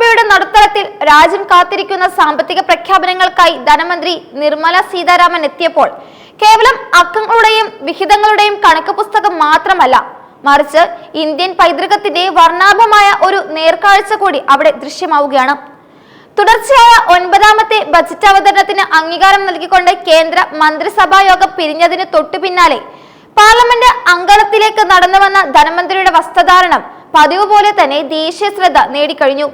ലോകസഭയുടെ നടുത്തളത്തിൽ രാജ്യം കാത്തിരിക്കുന്ന സാമ്പത്തിക പ്രഖ്യാപനങ്ങൾക്കായി ധനമന്ത്രി നിർമ്മല സീതാരാമൻ എത്തിയപ്പോൾ കേവലം അക്കങ്ങളുടെയും വിഹിതങ്ങളുടെയും കണക്ക് പുസ്തകം മാത്രമല്ല, മറിച്ച് ഇന്ത്യൻ പൈതൃകത്തിന്റെ വർണ്ണാഭമായ ഒരു നേർക്കാഴ്ച കൂടി അവിടെ ദൃശ്യമാവുകയാണ്. തുടർച്ചയായ 9ാമത്തെ ബജറ്റ് അവതരണത്തിന് അംഗീകാരം നൽകിക്കൊണ്ട് കേന്ദ്ര മന്ത്രിസഭാ യോഗം പിരിഞ്ഞതിന് തൊട്ടു പിന്നാലെ പാർലമെന്റ് അങ്കണത്തിലേക്ക് നടന്നുവന്ന ധനമന്ത്രിയുടെ വസ്ത്രധാരണം പതിവ് പോലെ തന്നെ ദേശീയ ശ്രദ്ധ നേടിക്കഴിഞ്ഞു.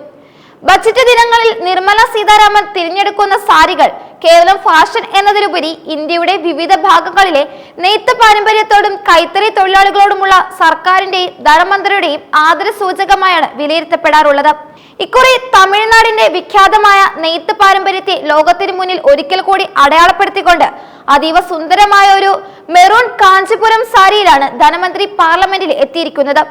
ബജറ്റ് ദിനങ്ങളിൽ നിർമ്മല സീതാരാമൻ തിരഞ്ഞെടുക്കുന്ന സാരികൾ കേവലം ഫാഷൻ എന്നതിലുപരി ഇന്ത്യയുടെ വിവിധ ഭാഗങ്ങളിലെ നെയ്ത്ത് പാരമ്പര്യത്തോടും കൈത്തറി തൊഴിലാളികളോടുമുള്ള സർക്കാരിന്റെയും ധനമന്ത്രിയുടെയും ആദരസൂചകമായാണ് വിലയിരുത്തപ്പെടാറുള്ളത്. ഇക്കുറി തമിഴ്നാടിന്റെ വിഖ്യാതമായ നെയ്ത്ത് പാരമ്പര്യത്തെ ലോകത്തിന് മുന്നിൽ ഒരിക്കൽ കൂടി അടയാളപ്പെടുത്തിക്കൊണ്ട് അതീവ സുന്ദരമായ ഒരു മെറൂൺ കാഞ്ചിപുരം സാരിയിലാണ് ധനമന്ത്രി പാർലമെന്റിൽ എത്തിയിരിക്കുന്നത്.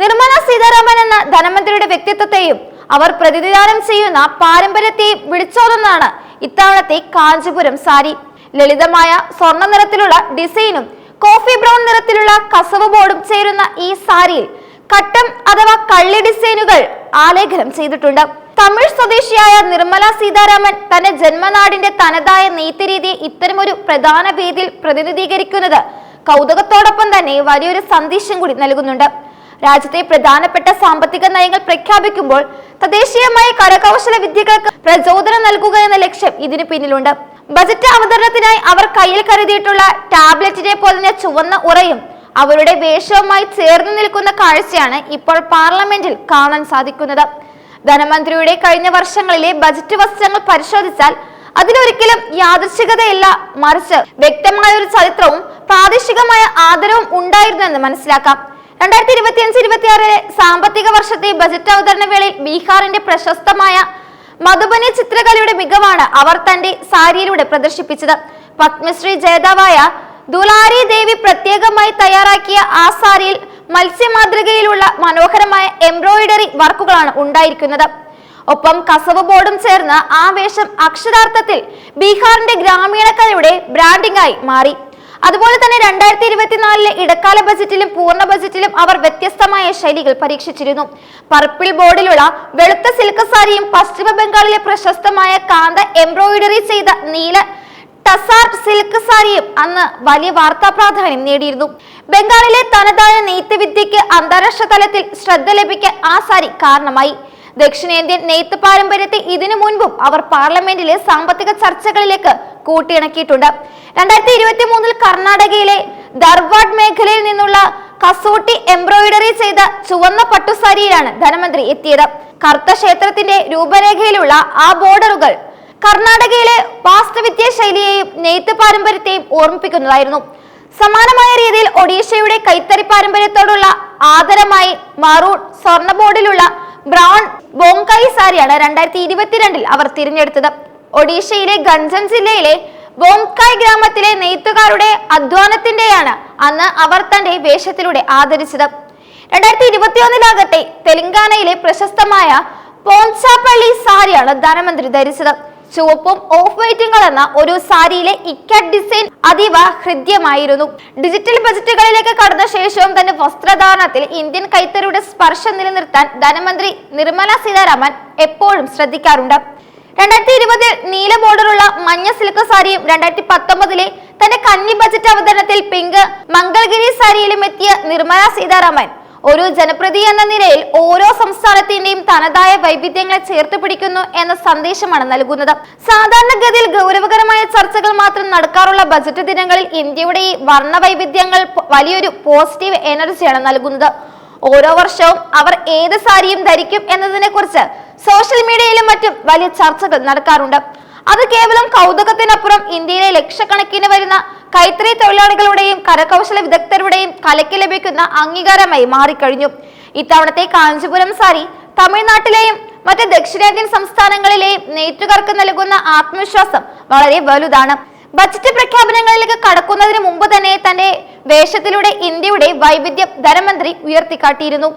നിർമ്മല സീതാരാമൻ എന്ന ധനമന്ത്രിയുടെ വ്യക്തിത്വത്തെയും അവർ പ്രതിനിധാനം ചെയ്യുന്ന പാരമ്പര്യത്തെയും വിളിച്ചോതുന്നതാണ് ഇത്തവണത്തെ കാഞ്ചിപുരം സാരി. ലളിതമായ സ്വർണ്ണ നിറത്തിലുള്ള ഡിസൈനും കോഫി ബ്രൗൺ നിറത്തിലുള്ള കസവ് ബോർഡും ചേരുന്ന ഈ സാരിയിൽ കട്ടം അഥവാ കള്ളി ഡിസൈനുകൾ ആലേഖനം ചെയ്തിട്ടുണ്ട്. തമിഴ് സ്വദേശിയായ നിർമ്മല സീതാരാമൻ തന്റെ ജന്മനാടിന്റെ തനതായ നെയ്ത്ത് രീതിയെ ഇത്തരമൊരു പ്രധാന വേദിയിൽ പ്രതിനിധീകരിക്കുന്നത് കൗതുകത്തോടൊപ്പം തന്നെ വലിയൊരു സന്ദേശം കൂടി നൽകുന്നുണ്ട്. രാജ്യത്തെ പ്രധാനപ്പെട്ട സാമ്പത്തിക നയങ്ങൾ പ്രഖ്യാപിക്കുമ്പോൾ തദ്ദേശീയമായ കരകൗശല വിദ്യകൾക്ക് പ്രചോദനം നൽകുക എന്ന ലക്ഷ്യം ഇതിനു പിന്നിലുണ്ട്. ബജറ്റ് അവതരണത്തിനായി അവർ കയ്യിൽ കരുതിയിട്ടുള്ള ടാബ്ലറ്റിനെ പോലെ ചുവന്ന ഉറയും അവരുടെ വേഷവുമായി ചേർന്ന് നിൽക്കുന്ന കാഴ്ചയാണ് ഇപ്പോൾ പാർലമെന്റിൽ കാണാൻ സാധിക്കുന്നത്. ധനമന്ത്രിയുടെ കഴിഞ്ഞ വർഷങ്ങളിലെ ബജറ്റ് വസ്ത്രങ്ങൾ പരിശോധിച്ചാൽ അതിലൊരിക്കലും യാദൃച്ഛികതയില്ല, മറിച്ച് വ്യക്തമായ ഒരു ചരിത്രവും പ്രാദേശികമായ ആദരവും ഉണ്ടായിരുന്നെന്ന് മനസ്സിലാക്കാം. 2025-26 സാമ്പത്തിക വർഷത്തെ ബജറ്റ് അവതരണ വേളയിൽ ബീഹാറിന്റെ പ്രശസ്തമായ മധുബനി ചിത്രകലയുടെ മികവാണ് അവർ തന്റെ സാരിയിലൂടെ പ്രദർശിപ്പിച്ചത്. പത്മശ്രീ ജേതാവായ ദുലാരി ദേവി പ്രത്യേകമായി തയ്യാറാക്കിയ ആ സാരിയിൽ മത്സ്യമാതൃകയിലുള്ള മനോഹരമായ എംബ്രോയിഡറി വർക്കുകളാണ് ഉണ്ടായിരിക്കുന്നത്. ഒപ്പം കസവ് ബോർഡും ചേർന്ന് ആ വേഷം അക്ഷരാർത്ഥത്തിൽ ബീഹാറിന്റെ ഗ്രാമീണ കലയുടെ ബ്രാൻഡിംഗ് ആയി മാറി. അതുപോലെ തന്നെ 2024 ഇടക്കാല ബജറ്റിലും പൂർണ്ണ ബജറ്റിലും അവർ വ്യത്യസ്തമായ ശൈലികൾ പരീക്ഷിച്ചിരുന്നു. പർപ്പിൾ ബോർഡിലുള്ള വെളുത്ത സിൽക്ക് സാരിയും പശ്ചിമ ബംഗാളിലെ പ്രശസ്തമായ കാന്ത എംബ്രോയിഡറി ചെയ്ത നീല ടസാർ സിൽക്ക് സാരിയും അന്ന് വലിയ വാർത്താ പ്രാധാന്യം നേടിയിരുന്നു. ബംഗാളിലെ തനതായ നെയ്ത്ത് വിദ്യയ്ക്ക് അന്താരാഷ്ട്ര തലത്തിൽ ശ്രദ്ധ ലഭിക്കാൻ ആ സാരി കാരണമായി. ദക്ഷിണേന്ത്യൻ നെയ്ത്ത് പാരമ്പര്യത്തെ ഇതിനു മുൻപും അവർ പാർലമെന്റിലെ സാമ്പത്തിക ചർച്ചകളിലേക്ക് കൂട്ടിയിണക്കിയിട്ടുണ്ട്. 2023 കർണാടകയിലെ ധർവാഡ് മേഖലയിൽ നിന്നുള്ള കസൂട്ടി എംബ്രോയിഡറി ചെയ്ത ചുവന്ന പട്ടുസാരിയിലാണ് ധനമന്ത്രി എത്തിയത്. കറുത്ത ക്ഷേത്രത്തിന്റെ രൂപരേഖയിലുള്ള ആ ബോർഡറുകൾ കർണാടകയിലെ വാസ്തുവിദ്യ ശൈലിയെയും നെയ്ത്ത് പാരമ്പര്യത്തെയും ഓർമ്മിപ്പിക്കുന്നതായിരുന്നു. സമാനമായ രീതിയിൽ ഒഡീഷയുടെ കൈത്തറി പാരമ്പര്യത്തോടുള്ള ആദരമായി മറൂൺ സ്വർണ്ണ ബോർഡിലുള്ള ബ്രൗൺ ബോങ്കായി സാരിയാണ് 2022 അവർ തിരഞ്ഞെടുത്തത്. ഒഡീഷയിലെ ഗഞ്ചം ജില്ലയിലെ ബോംകായ് ഗ്രാമത്തിലെ നെയ്ത്തുകാരുടെ അധ്വാനത്തിന്റെയാണ് അന്ന് അവർ തന്റെ വേഷത്തിലൂടെ ആദരിച്ചത്. 2021 തെലങ്കാനയിലെ പ്രശസ്തമായ പോഞ്ചാപ്പള്ളി സാരിയാണ് ധനമന്ത്രി ധരിച്ചത്. ചുവപ്പും ഓഫ് വൈറ്റും കലർന്ന ഒരു സാരിയിലെ ഇക്കറ്റ് ഡിസൈൻ അതീവ ഹൃദ്യമായിരുന്നു. ഡിജിറ്റൽ ബജറ്റുകളിലേക്ക് കടന്ന ശേഷവും തന്റെ വസ്ത്രധാരണത്തിൽ ഇന്ത്യൻ കൈത്തറിയുടെ സ്പർശം നിലനിർത്താൻ ധനമന്ത്രി നിർമ്മല സീതാരാമൻ എപ്പോഴും ശ്രദ്ധിക്കാറുണ്ട്. 2020 നീല ബോർഡറുള്ള മഞ്ഞ സിൽക്ക് സാരിയും 2019 തന്റെ കന്നി ബജറ്റ് അവതരണത്തിൽ പിങ്ക് മംഗൾഗിരി സാരിയിലും എത്തിയ നിർമ്മല സീതാരാമൻ ഒരു ജനപ്രതി എന്ന നിലയിൽ ഓരോ സംസ്ഥാനത്തിന്റെയും തനതായ വൈവിധ്യങ്ങളെ ചേർത്ത് പിടിക്കുന്നു എന്ന സന്ദേശമാണ് നൽകുന്നത്. സാധാരണഗതിയിൽ ഗൗരവകരമായ ചർച്ചകൾ മാത്രം നടക്കാറുള്ള ബജറ്റ് ദിനങ്ങളിൽ ഇന്ത്യയുടെ ഈ വർണ്ണ വൈവിധ്യങ്ങൾ വലിയൊരു പോസിറ്റീവ് എനർജിയാണ് നൽകുന്നത്. ഓരോ വർഷവും അവർ ഏത് സാരിയും ധരിക്കും എന്നതിനെ കുറിച്ച് സോഷ്യൽ മീഡിയയിലും മറ്റും വലിയ ചർച്ചകൾ നടക്കാറുണ്ട്. അത് കേവലം കൗതുകത്തിനപ്പുറം ഇന്ത്യയിലെ ലക്ഷക്കണക്കിന് വരുന്ന കൈത്തറി തൊഴിലാളികളുടെയും കരകൗശല വിദഗ്ധരുടെയും കലയ്ക്ക് ലഭിക്കുന്ന അംഗീകാരമായി മാറിക്കഴിഞ്ഞു. ഇത്തവണത്തെ കാഞ്ചിപുരം സാരി തമിഴ്നാട്ടിലെയും മറ്റ് ദക്ഷിണേന്ത്യൻ സംസ്ഥാനങ്ങളിലെയും നെയ്ത്തുകാർക്ക് നൽകുന്ന ആത്മവിശ്വാസം വളരെ വലുതാണ്. ബജറ്റ് പ്രഖ്യാപനങ്ങളിലേക്ക് കടക്കുന്നതിന് മുമ്പ് തന്നെ തന്റെ വേഷത്തിലൂടെ ഇന്ത്യയുടെ വൈവിധ്യം ധനമന്ത്രി ഉയർത്തിക്കാട്ടിയിരുന്നു.